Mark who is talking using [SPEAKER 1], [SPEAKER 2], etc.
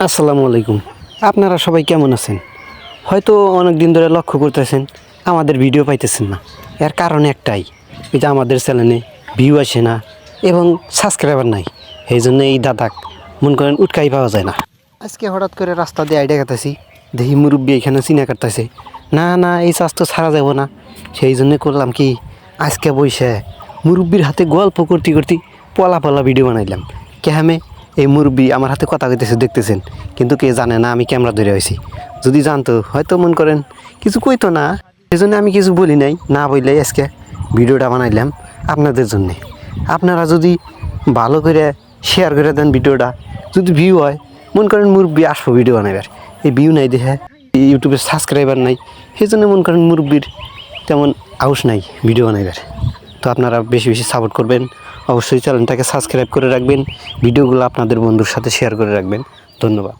[SPEAKER 1] আসসালামু আলাইকুম। আপনারা সবাই কেমন আছেন? হয়তো অনেক দিন ধরে লক্ষ্য করতেছেন আমাদের ভিডিও পাইতেছেন না। এর কারণ একটাই, এই যে আমাদের চ্যানেলে ভিউ আসে না এবং সাবস্ক্রাইবার নাই। এই জন্য এই দাদাক মন করেন উৎকাই পাওয়া যায় না। আজকে হঠাৎ করে রাস্তা দিয়ে আইডিয়া কাটাছি, দেখি মুরব্বী এখানে চিনা কাটতেছে। না না, এই চাষ তো ছাড়া যাব না। সেই জন্য করলাম কি, আজকে বসে মুরব্বীর হাতে গল্প করতে করতে পলা পলা ভিডিও বানাইলাম। কেহামে এই মুরব্বী আমার হাতে কথা কইতেছে দেখতেছেন, কিন্তু কে জানে না আমি ক্যামেরা ধরে হয়েছি। যদি জানতো হয়তো মন করেন কিছু কইতো না। সেই জন্য আমি কিছু বলি নাই, না বললেই আজকে ভিডিওটা বানাইলাম আপনাদের জন্যে। আপনারা যদি ভালো করে শেয়ার করে দেন ভিডিওটা, যদি ভিউ হয়, মন করেন মুরব্বী আসবো ভিডিও বানাইবার। এই ভিউ নাই দেখে, ইউটিউবে সাবস্ক্রাইবার নাই, সেই জন্য মন করেন মুরব্বীর তেমন আউস নাই ভিডিও বানাইবার। তো আপনারা বেশি বেশি সাপোর্ট করবেন, অবশ্যই চ্যানেলটাকে সাবস্ক্রাইব করে রাখবেন, ভিডিওগুলো আপনাদের বন্ধুর সাথে শেয়ার করে রাখবেন। ধন্যবাদ।